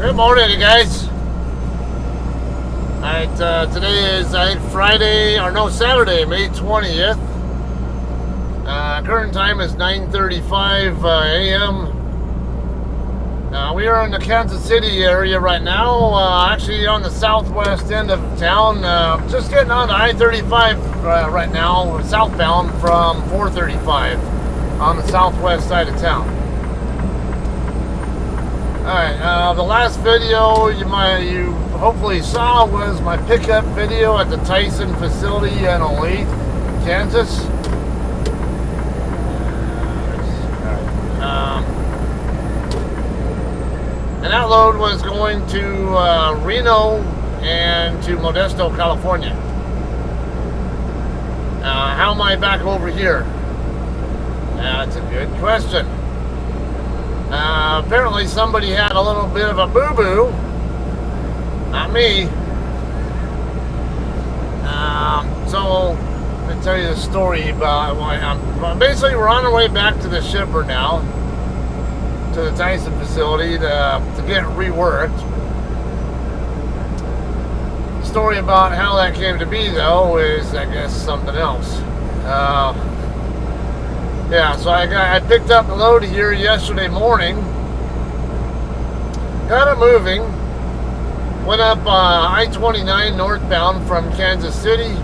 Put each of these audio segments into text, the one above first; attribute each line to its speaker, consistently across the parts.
Speaker 1: Good morning, you guys. Alright, today is, I think, Saturday, May 20th. Current time is 9:35 a.m. We are in the Kansas City area right now, actually on the southwest end of town. Just getting on to I-35 right now, southbound from 435 on the southwest side of town. Alright, the last video you hopefully saw was my pickup video at the Tyson facility in Olathe, Kansas. And that load was going to Reno and to Modesto, California. How am I back over here? That's a good question. Apparently somebody had a little bit of a boo-boo. Not me. So, let me tell you the story about why basically we're on our way back to the shipper now, to the Tyson facility to get reworked. The story about how that came to be, though, is, I guess, something else. Yeah, so I picked up the load here yesterday morning, got it moving, went up I-29 northbound from Kansas City,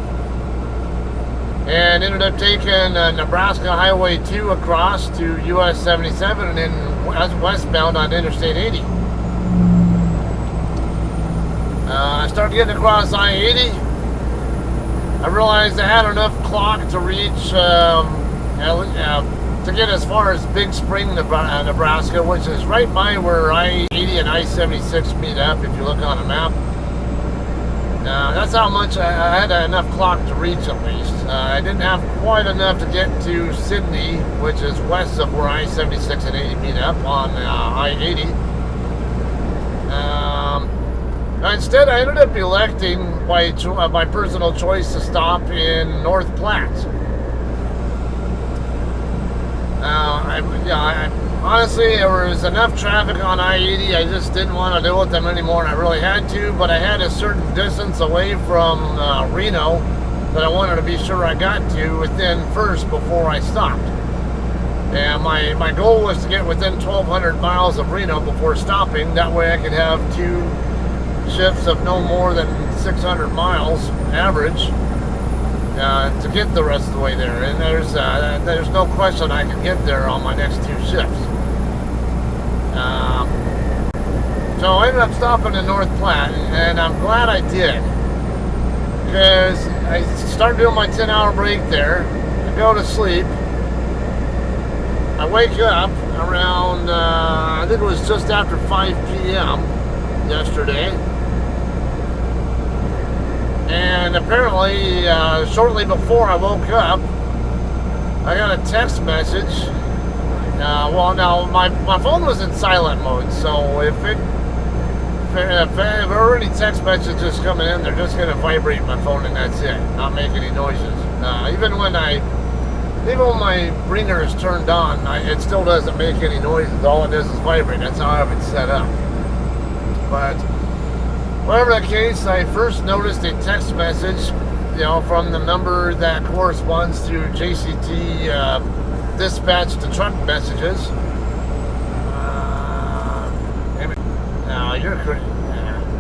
Speaker 1: and ended up taking Nebraska Highway 2 across to US 77 and then westbound on Interstate 80. I started getting across I-80. I realized I had enough clock to reach to get as far as Big Spring, Nebraska, which is right by where I-80 and I-76 meet up, if you look on a map. That's how much I had enough clock to reach, at least. I didn't have quite enough to get to Sydney, which is west of where I-76 and 80 meet up on I-80. Instead, I ended up electing by personal choice to stop in North Platte. Honestly, there was enough traffic on I-80, I just didn't want to deal with them anymore, and I really had to, but I had a certain distance away from Reno that I wanted to be sure I got to within first before I stopped. And my goal was to get within 1,200 miles of Reno before stopping. That way I could have 2 shifts of no more than 600 miles average. To get the rest of the way there, and there's no question I can get there on my next 2 shifts. So I ended up stopping in North Platte, and I'm glad I did, because I started doing my 10-hour break there. I go to sleep. I wake up around I think it was just after 5 p.m. yesterday. And apparently, shortly before I woke up, I got a text message. Well, now my phone was in silent mode, so if there are any text messages coming in, they're just going to vibrate my phone, and that's it. Not make any noises. Even when my ringer is turned on, it still doesn't make any noises. All it does is vibrate. That's how I have it set up. But whatever the case, I first noticed a text message, from the number that corresponds to JCT dispatch to truck messages.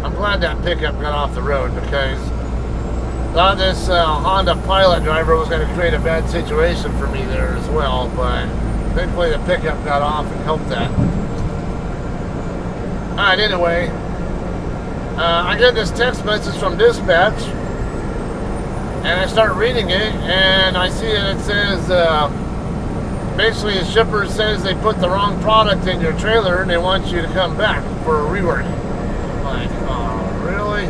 Speaker 1: I'm glad that pickup got off the road, because I thought this Honda Pilot driver was going to create a bad situation for me there as well, but thankfully the pickup got off and helped that. Alright, anyway. I get this text message from dispatch, and I start reading it, and I see that it says, basically the shipper says they put the wrong product in your trailer and they want you to come back for a rework. I'm like, oh, really?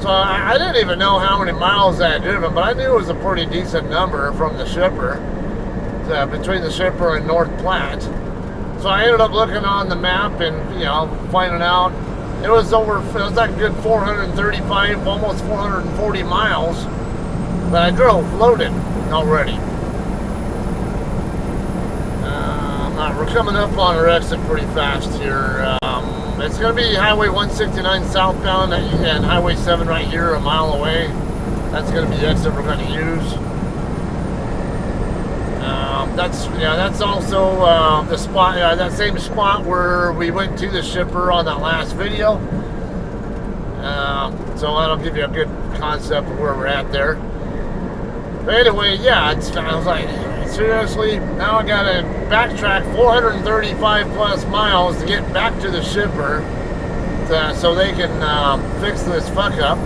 Speaker 1: So I didn't even know how many miles I had driven, but I knew it was a pretty decent number from the shipper, between the shipper and North Platte. So I ended up looking on the map and, finding out it was like a good 435, almost 440 miles that I drove loaded already. We're coming up on our exit pretty fast here. It's going to be Highway 169 southbound and Highway 7 right here, a mile away. That's going to be the exit we're going to use. That's also the spot, that same spot where we went to the shipper on that last video. So that'll give you a good concept of where we're at there. But anyway, yeah, I was like, seriously, now I gotta backtrack 435 plus miles to get back to the shipper so they can fix this fuck up.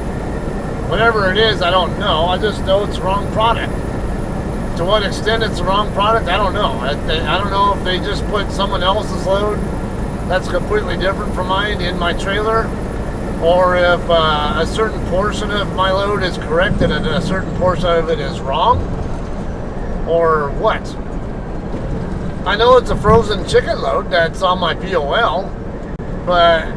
Speaker 1: Whatever it is, I don't know. I just know it's the wrong product. To what extent it's the wrong product, I don't know. I don't know if they just put someone else's load that's completely different from mine in my trailer, or if a certain portion of my load is correct and a certain portion of it is wrong, or what. I know it's a frozen chicken load that's on my POL, but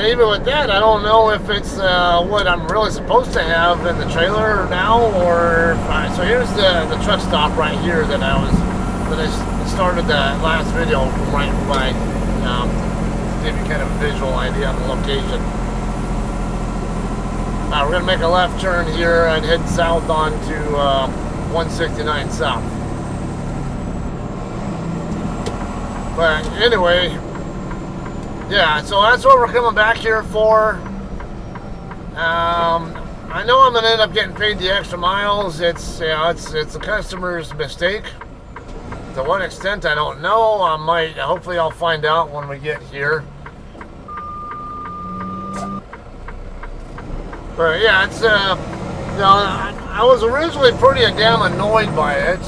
Speaker 1: even with that, I don't know if it's what I'm really supposed to have in the trailer now, or so here's the truck stop right here that I started the last video right by, to give you kind of a visual idea on the location. We're going to make a left turn here and head south onto 169 south. But anyway, yeah, so that's what we're coming back here for. I know I'm going to end up getting paid the extra miles. It's the customer's mistake. To what extent, I don't know. Hopefully I'll find out when we get here. But yeah, it's, I was originally pretty damn annoyed by it.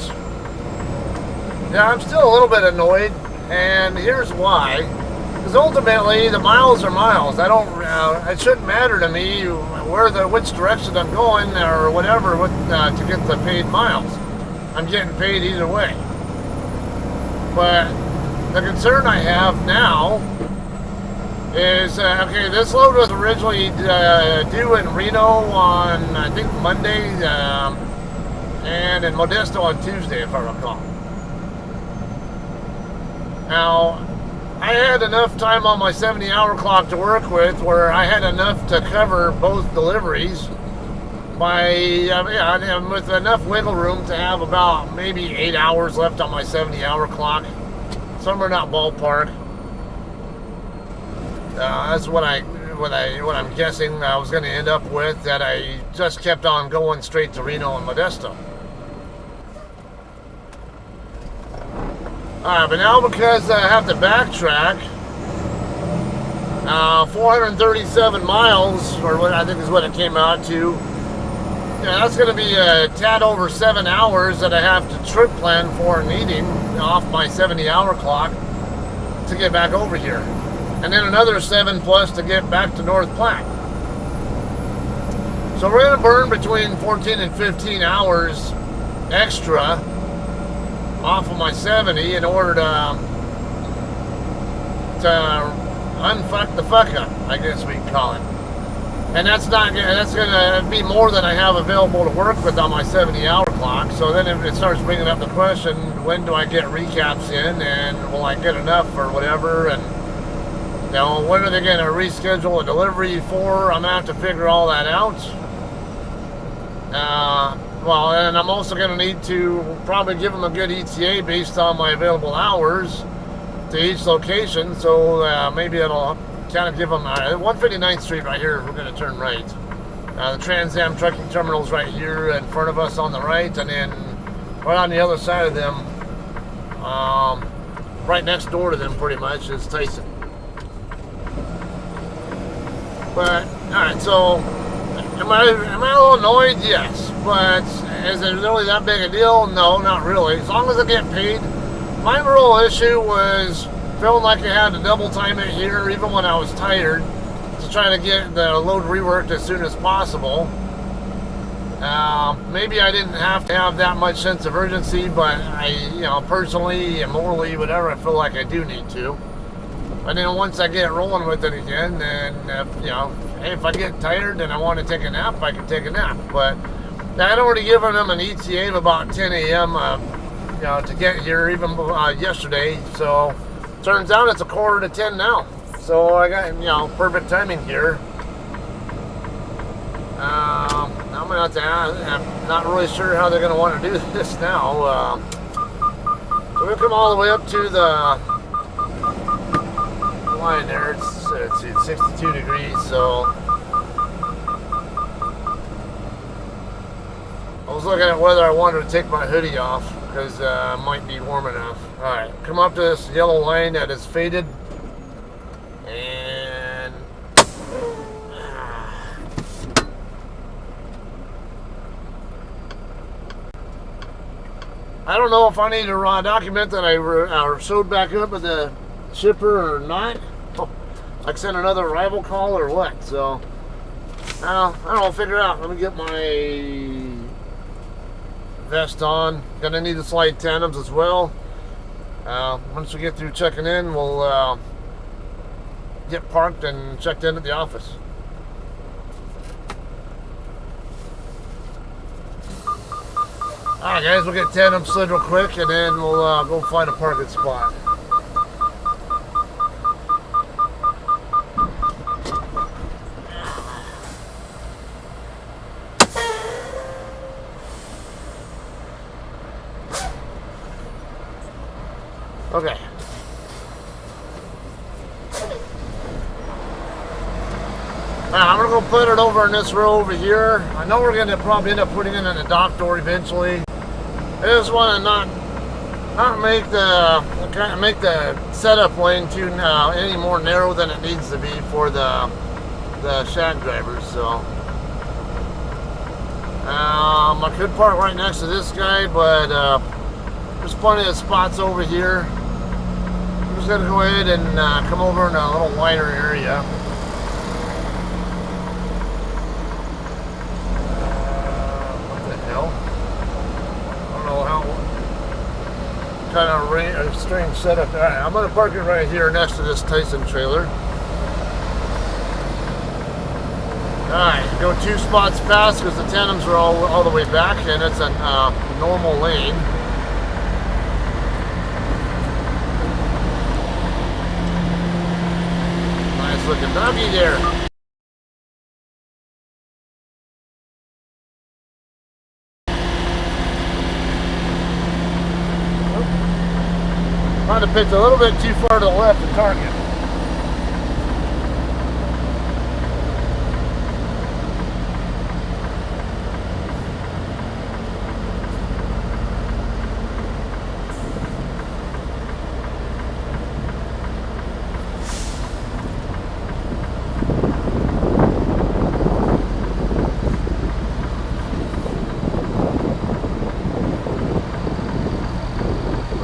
Speaker 1: Yeah, I'm still a little bit annoyed, and here's why. Because ultimately, the miles are miles. It shouldn't matter to me which direction I'm going or whatever to get the paid miles. I'm getting paid either way. But the concern I have now is, okay, this load was originally due in Reno on, I think, Monday, and in Modesto on Tuesday, if I recall. Now, I had enough time on my 70-hour clock to work with where I had enough to cover both deliveries with enough wiggle room to have about maybe 8 hours left on my 70-hour clock. Somewhere in that ballpark. That's what I'm guessing I was going to end up with, that I just kept on going straight to Reno and Modesto. But now because I have to backtrack 437 miles, or what I think is what it came out to, yeah, that's going to be a tad over 7 hours that I have to trip plan for needing off my 70-hour clock to get back over here. And then another 7 plus to get back to North Platte. So we're going to burn between 14 and 15 hours extra off of my 70 in order to unfuck the fuck up, I guess we can call it. And that's going to be more than I have available to work with on my 70-hour clock. So then it starts bringing up the question, when do I get recaps in, and will I get enough or whatever, and when are they going to reschedule a delivery for? I'm going to have to figure all that out. And I'm also going to need to probably give them a good ETA based on my available hours to each location. So maybe it'll kind of give them 159th Street right here. We're going to turn right. The Trans Am trucking terminal's right here in front of us on the right, and then right on the other side of them, right next door to them pretty much, is Tyson. But, alright, so, am I a little annoyed? Yes. But, is it really that big a deal? No, not really. As long as I get paid. My real issue was feeling like I had to double time it here, even when I was tired, to try to get the load reworked as soon as possible. Maybe I didn't have to have that much sense of urgency, but I, personally and morally, whatever, I feel like I do need to. And then once I get rolling with it again, then, if I get tired and I want to take a nap, I can take a nap. But I'd already given them an ETA of about 10 a.m., to get here, even yesterday. So turns out it's 9:45 now. So I got, perfect timing here. I'm gonna have to ask, I'm not really sure how they're gonna want to do this now. So we'll come all the way up to the line there. It's 62 degrees, so I was looking at whether I wanted to take my hoodie off because it might be warm enough. Alright, come up to this yellow line that is faded, and I don't know if I need to document that I sewed back up with the shipper or not. Like send another arrival call or what. So I don't know, figure it out. Let me get my vest on. Gonna need to slide tandems as well. Once we get through checking in, we'll get parked and checked in at the office. Alright guys, we'll get tandem slid real quick and then we'll go find a parking spot. Okay. I'm going to go put it over in this row over here. I know we're going to probably end up putting it in the dock door eventually. I just want to not make the setup lane too any more narrow than it needs to be for the shack drivers. So I could park right next to this guy, but there's plenty of spots over here. I'm just gonna go ahead and come over in a little wider area. What the hell? I don't know how kind of strange setup. All right, I'm gonna park it right here next to this Tyson trailer. Alright, go 2 spots past because the tandems are all the way back and it's a normal lane. Nice looking doggy there. Trying to pitch a little bit too far to the left to target.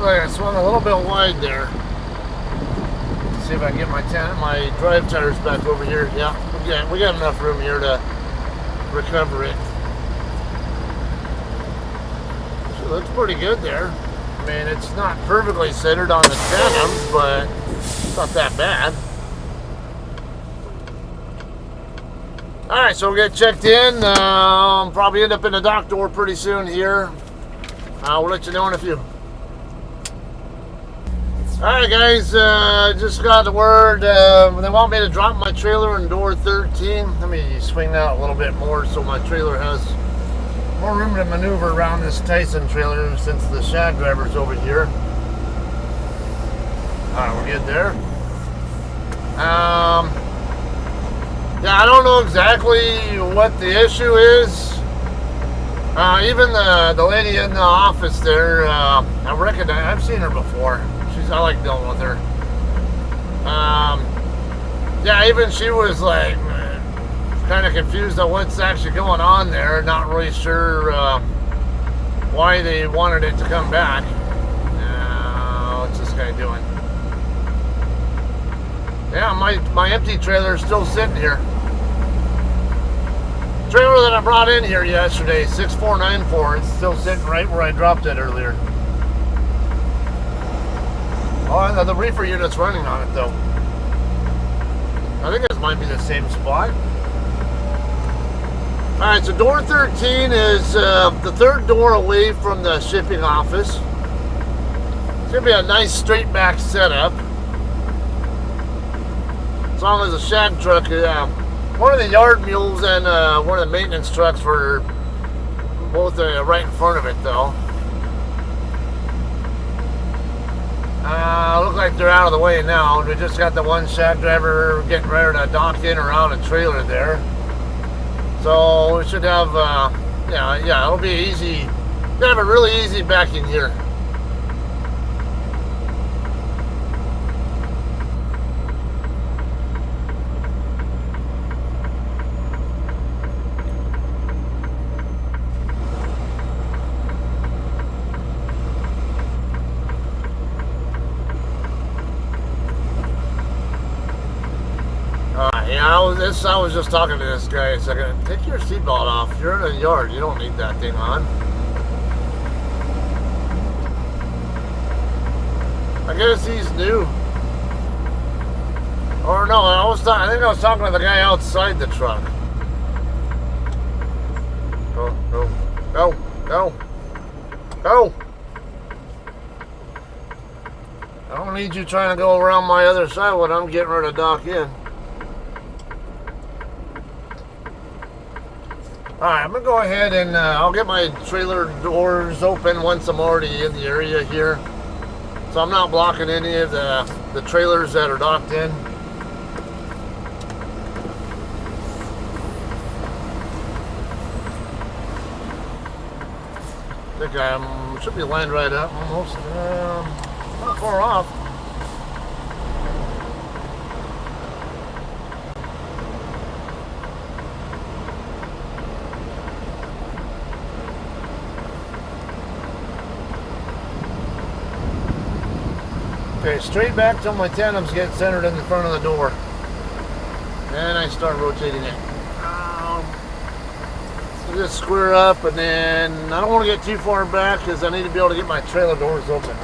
Speaker 1: I swung a little bit wide there. Let's see if I can get my drive tires back over here. Yeah, we got enough room here to recover it. So it looks pretty good there. I mean, it's not perfectly centered on the tandems, but it's not that bad. Alright, so we'll get checked in. Probably end up in the dock door pretty soon here. We'll let you know in a few. Alright guys, just got the word, they want me to drop my trailer in door 13. Let me swing that a little bit more so my trailer has more room to maneuver around this Tyson trailer since the shag driver's over here. Alright, we're good there. Yeah, I don't know exactly what the issue is. Even the lady in the office there, I reckon I've seen her before. I like dealing with her. Yeah, even she was like kind of confused on what's actually going on there. Not really sure why they wanted it to come back. What's this guy doing? Yeah, my empty trailer is still sitting here. Trailer that I brought in here yesterday, 6494. It's still sitting right where I dropped it earlier. Oh, the reefer unit's running on it though. I think this might be the same spot. Alright, so door 13 is the third door away from the shipping office. It's going to be a nice straight back setup. as long as the shag truck, one of the yard mules and one of the maintenance trucks were both right in front of it though. Look like they're out of the way now. We just got the one shag driver getting ready to dock in around a trailer there. So we should have, yeah, it'll be easy. We'll have it really easy back in here. I was just talking to this guy a second. Take your seatbelt off. You're in a yard. You don't need that thing on. I guess he's new. Or no, I think I was talking to the guy outside the truck. Go, go, go, go, go. I don't need you trying to go around my other side when I'm getting ready to dock in. Alright, I'm going to go ahead and I'll get my trailer doors open once I'm already in the area here. So I'm not blocking any of the trailers that are docked in. I think I should be lined right up almost. Not far off. Okay, straight back till my tandems get centered in the front of the door. Then I start rotating it. So just square up, and then I don't want to get too far back because I need to be able to get my trailer doors open.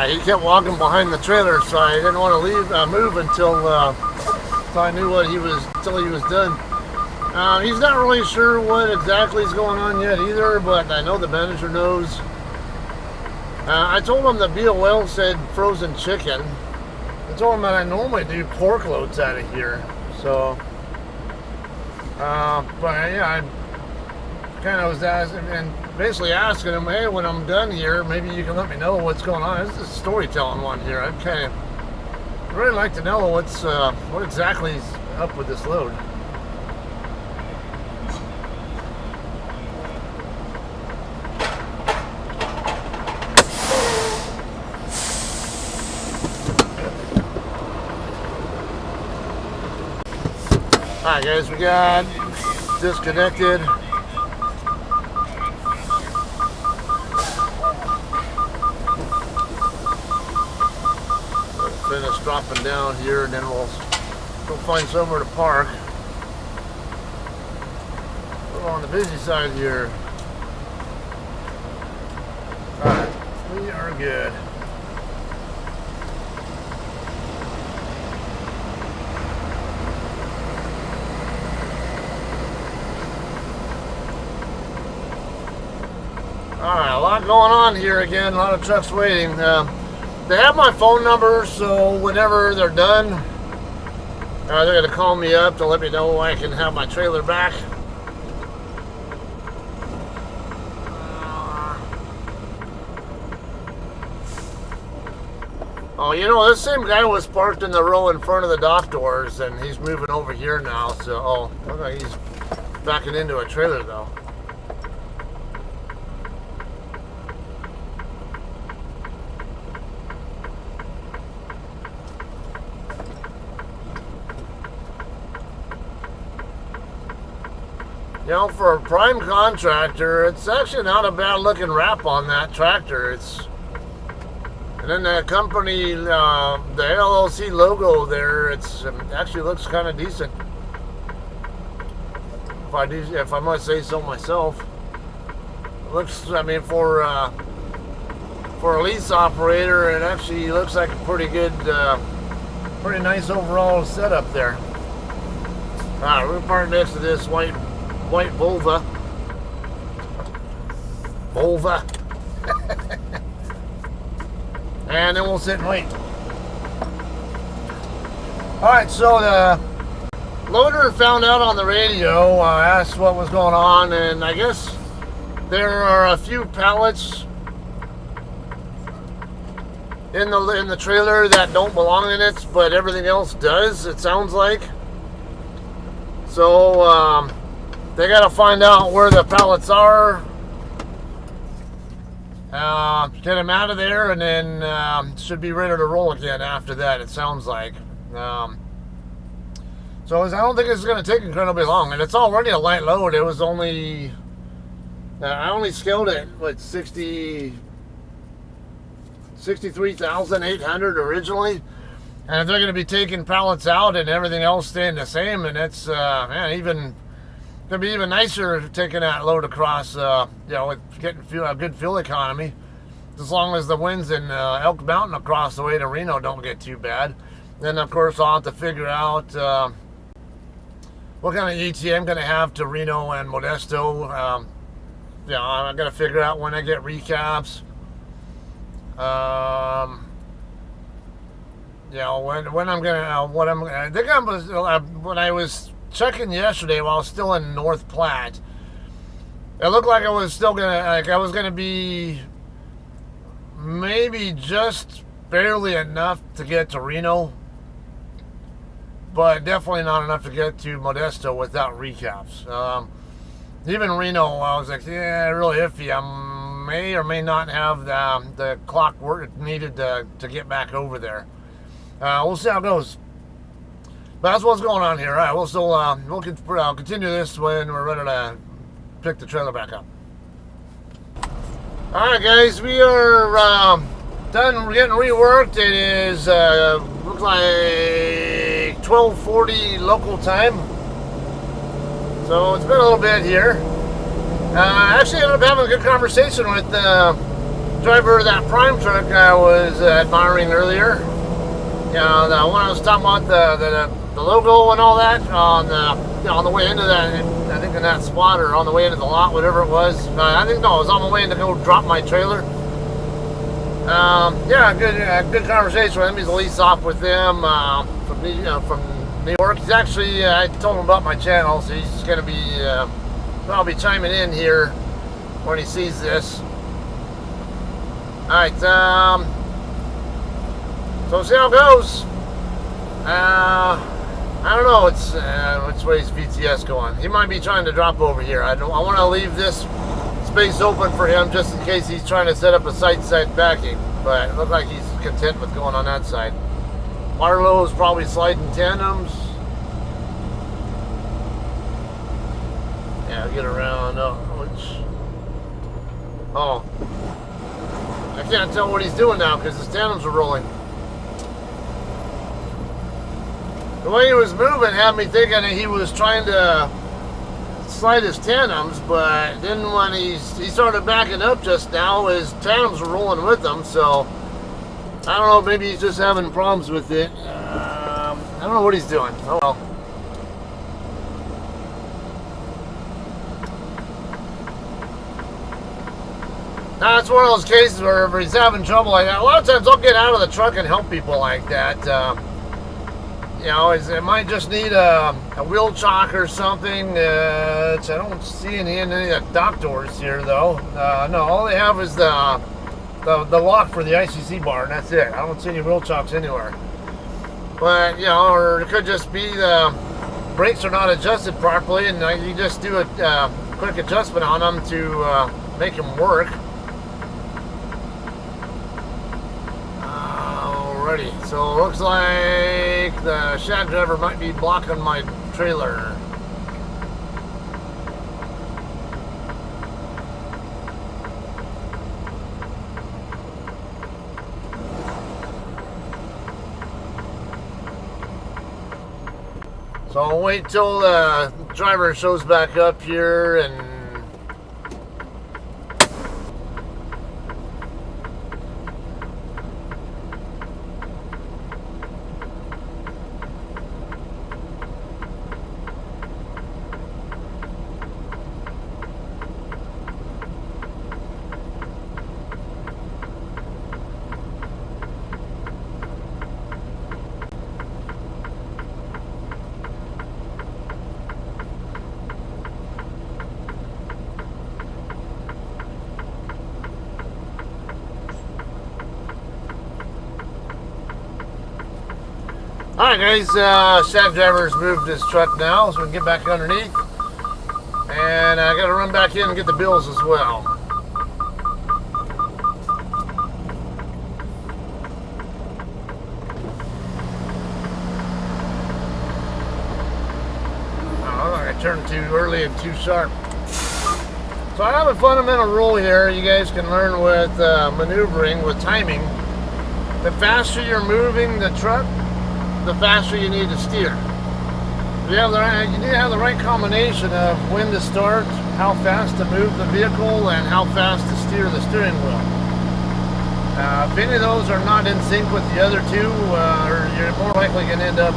Speaker 1: He kept walking behind the trailer, so I didn't want to move until I knew what he was done. He's not really sure what exactly is going on yet either, but I know the manager knows. I told him the BOL said frozen chicken. I told him that I normally do pork loads out of here. So, but yeah, I kind of was asking and basically asking him, hey, when I'm done here, maybe you can let me know what's going on. This is a storytelling one here. I'd really like to know what exactly is up with this load. Alright guys, we got disconnected. Let's finish dropping down here and then we'll go find somewhere to park. We're on the busy side here. Alright, we are good. Alright, a lot going on here again, a lot of trucks waiting. They have my phone number, so whenever they're done, they're going to call me up to let me know I can have my trailer back. Oh, you know, this same guy was parked in the row in front of the dock doors, and he's moving over here now, so, look like he's backing into a trailer though. You know, for a prime contractor, it's actually not a bad looking wrap on that tractor. And then the company, the LLC logo there, it actually looks kind of decent. If I must say so myself. It looks, I mean, for a lease operator, it actually looks like a pretty good, pretty nice overall setup there. Alright, we're gonna park next to this white Volva. and then we'll sit and wait. Alright, so the loader found out on the radio, asked what was going on, and I guess there are a few pallets in the trailer that don't belong in it, but everything else does, it sounds like. So they got to find out where the pallets are, get them out of there, and then should be ready to roll again after that, it sounds like. So I don't think it's going to take incredibly long, and it's already a light load. It was only, I only scaled it with 63,800 originally, and if they're going to be taking pallets out and everything else staying the same, and it's man, even gonna be even nicer taking that load across, you know, with getting a good fuel economy, as long as the winds in Elk Mountain across the way to Reno don't get too bad. Then of course I'll have to figure out what kind of ETA I'm going to have to Reno and Modesto. You know, I'm going to figure out when I get recaps. You know, when I'm going to, I think when I was checking yesterday while I was still in North Platte, it looked like I was still going to, like I was going to be maybe just barely enough to get to Reno, but definitely not enough to get to Modesto without recaps. Even Reno, I was like, yeah, really iffy. I may or may not have the clock work needed to get back over there. We'll see how it goes. But that's what's going on here. All right, we'll still we'll continue this when we're ready to pick the trailer back up. All right, guys, we are done getting reworked. It is looks like 12:40 local time, so it's been a little bit here. I actually ended up having a good conversation with the driver of that Prime truck I was admiring earlier. You know, the one I was talking about, the logo and all that on the way into that, I think in that spot or on the way into the lot, whatever it was. I think no, I was on my way in to go drop my trailer. Yeah, good conversation with him. He's a lease op with them from New York. He's actually, I told him about my channel, so he's going to be probably chiming in here when he sees this. All right, so we'll see how it goes. I don't know which way is VTS going. He might be trying to drop over here. I want to leave this space open for him just in case he's trying to set up a side backing, but it looks like he's content with going on that side. Marlowe is probably sliding tandems. Yeah, get around. Oh, I can't tell what he's doing now because his tandems are rolling. The way he was moving had me thinking that he was trying to slide his tandems, but then when he started backing up just now, his tandems were rolling with him, so I don't know, maybe he's just having problems with it. I don't know what he's doing. Oh well. Now, it's one of those cases where if he's having trouble like that, a lot of times I'll get out of the truck and help people like that. You know, it might just need a wheel chock or something. Which I don't see any of the dock doors here, though. No, all they have is the lock for the ICC bar, and that's it. I don't see any wheel chocks anywhere. But, you know, or it could just be the brakes are not adjusted properly, and you just do a quick adjustment on them to make them work. Alrighty, so it looks like the shad driver might be blocking my trailer. So I'll wait till the driver shows back up here and Alright guys, shack driver's moved his truck now, so we can get back underneath. And I gotta run back in and get the bills as well. I turned too early and too sharp. So I have a fundamental rule here you guys can learn with maneuvering, with timing. The faster you're moving the truck, the faster you need to steer. You need to have the right combination of when to start, how fast to move the vehicle, and how fast to steer the steering wheel. If any of those are not in sync with the other two, you're more likely going to end up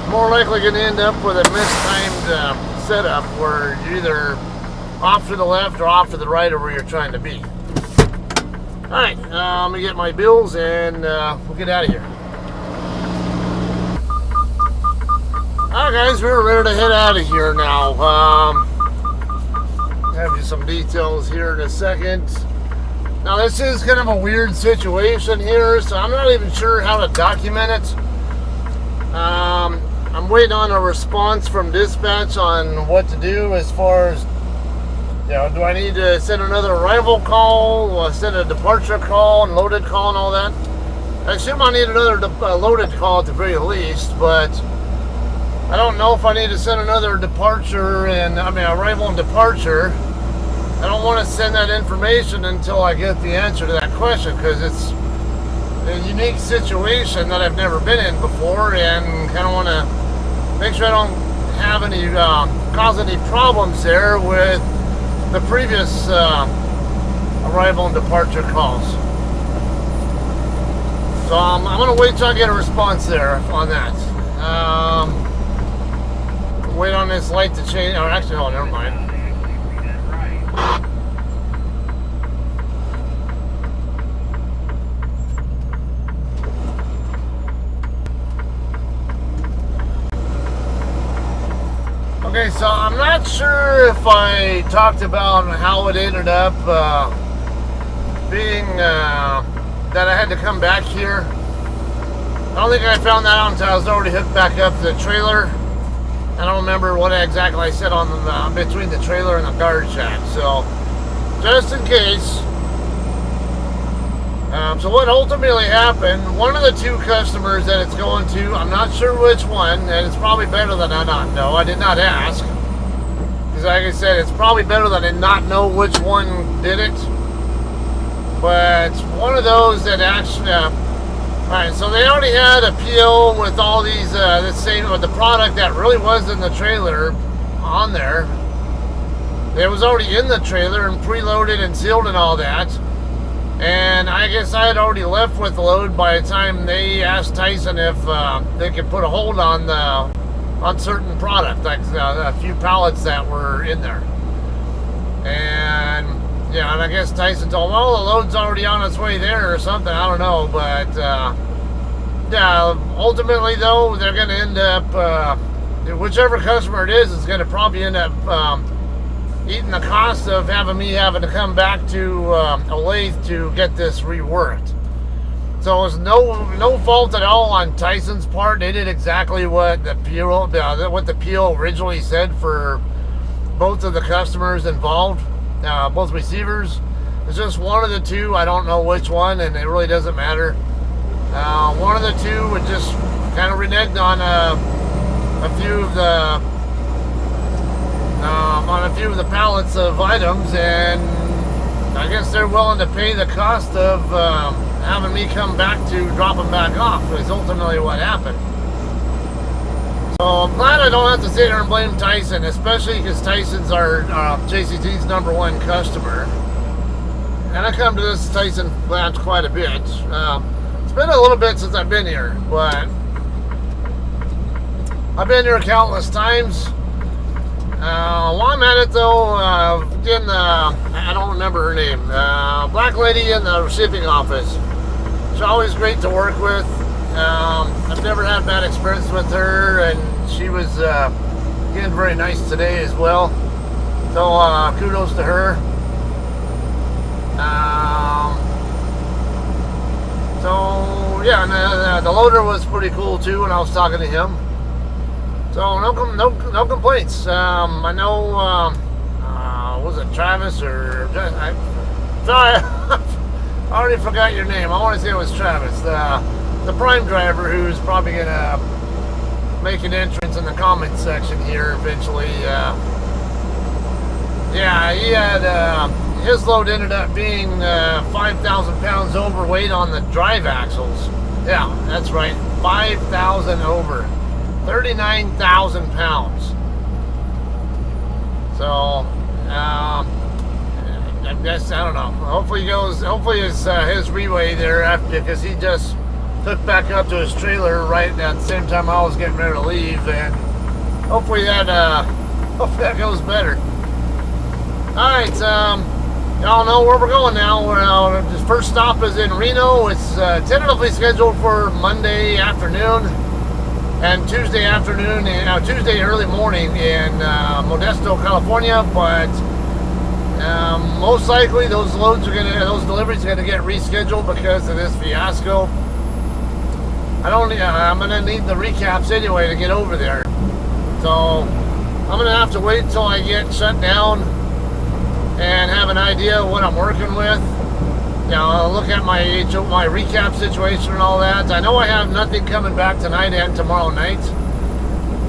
Speaker 1: more likely going to end up with a mistimed setup where you're either off to the left or off to the right of where you're trying to be. Alright, let me get my bills and we'll get out of here. Alright guys, we're ready to head out of here now. Have you some details here in a second. Now this is kind of a weird situation here, so I'm not even sure how to document it. I'm waiting on a response from dispatch on what to do as far as, do I need to send another arrival call, or send a departure call and loaded call and all that? I assume I need another loaded call at the very least, but I don't know if I need to send another departure and, arrival and departure. I don't want to send that information until I get the answer to that question, because it's a unique situation that I've never been in before, and kind of want to make sure I don't have any cause any problems there with the previous arrival and departure calls. So I'm going to wait till I get a response there on that. Wait on this light to change. Oh, actually, oh, never mind. Okay, so I'm not sure if I talked about how it ended up being that I had to come back here. I don't think I found that out until I was already hooked back up to the trailer. I don't remember what exactly I said on the between the trailer and the guard shack. So, just in case. So what ultimately happened, one of the two customers that it's going to, I'm not sure which one, and it's probably better that I not know. I did not ask. Because like I said, it's probably better that I not know which one did it. But one of those that actually, alright, so they already had a PO with all these, with the product that really was in the trailer on there. It was already in the trailer and preloaded and sealed and all that. And I guess I had already left with the load by the time they asked Tyson if they could put a hold on certain product, like a few pallets that were in there. And and I guess Tyson told them, well, the load's already on its way there or something. I don't know, but ultimately though, they're going to end up, whichever customer it is going to probably end up eating the cost of me having to come back to Olathe to get this reworked. So it was no fault at all on Tyson's part. They did exactly what the PO originally said for both of the customers involved, both receivers. It's just one of the two. I don't know which one, and it really doesn't matter. One of the two would just kind of reneged on a few of the pallets of items, and I guess they're willing to pay the cost of having me come back to drop them back off. Is ultimately what happened. So I'm glad I don't have to sit here and blame Tyson, especially because Tyson's our JCT's #1 customer, and I come to this Tyson plant quite a bit. It's been a little bit since I've been here, but I've been here countless times. While I'm at it though, I don't remember her name, black lady in the shipping office. She's always great to work with. I've never had bad experiences with her, and she was again very nice today as well. So kudos to her. So yeah, and the loader was pretty cool too when I was talking to him. So no complaints. I know was it Travis or I already forgot your name. I want to say it was Travis, the Prime driver, who's probably gonna make an entrance in the comments section here eventually. Yeah, he had his load ended up being 5,000 pounds overweight on the drive axles. Yeah, that's right, 5,000 over, 39,000 pounds. So I guess, I don't know. Hopefully it's his reweigh there after, because he just took back up to his trailer right at the same time I was getting ready to leave, and hopefully that goes better. All right, y'all know where we're going now. This first stop is in Reno. It's tentatively scheduled for Monday afternoon and Tuesday afternoon, and Tuesday early morning in Modesto, California, but most likely those deliveries are gonna get rescheduled because of this fiasco. I'm gonna need the recaps anyway to get over there, so I'm gonna have to wait until I get shut down and have an idea of what I'm working with. I'll look at my recap situation and all that. I know I have nothing coming back tonight and tomorrow night,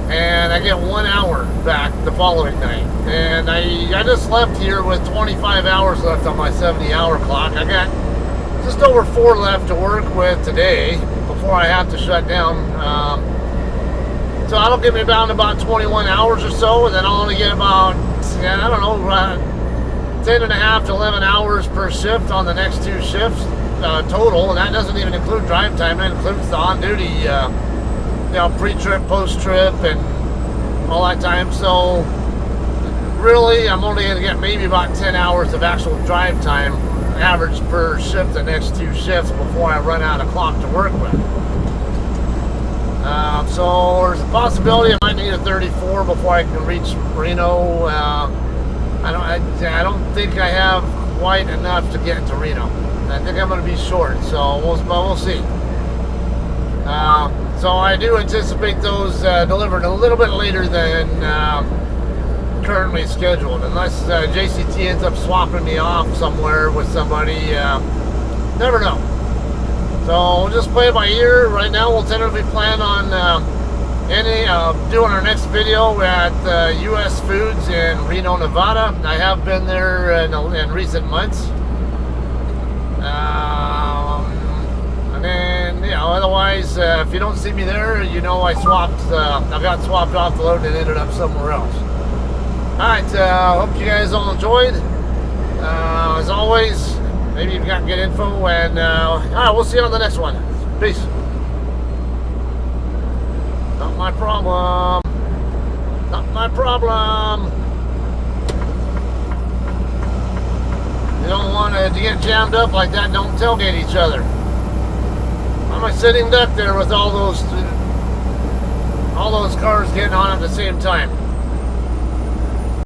Speaker 1: and I get 1 hour back the following night. And I just left here with 25 hours left on my 70-hour clock. I got just over 4 left to work with today before I have to shut down. So that'll get me down to about 21 hours or so, and then I'll only get about, I don't know, 10 and a half to 11 hours per shift on the next 2 shifts total, and that doesn't even include drive time. That includes the on-duty, pre-trip, post-trip, and all that time. So really, I'm only going to get maybe about 10 hours of actual drive time average per shift the next 2 shifts before I run out of clock to work with. So there's a possibility I might need a 34 before I can reach Reno. I don't think I have quite enough to get to Reno. I think I'm going to be short, so we'll see. So I do anticipate those delivered a little bit later than currently scheduled, unless JCT ends up swapping me off somewhere with somebody. Never know. So we'll just play it by ear. Right now we'll tentatively plan on doing our next video at US Foods in Reno, Nevada. I have been there in recent months. And then, otherwise, if you don't see me there, I got swapped off the load and ended up somewhere else. Alright, hope you guys all enjoyed. As always, maybe you've got good info, and alright, we'll see you on the next one. Peace. Not my problem. Not my problem. You don't want to get jammed up like that. Don't tailgate each other. Why am I sitting duck there with all those cars getting on at the same time?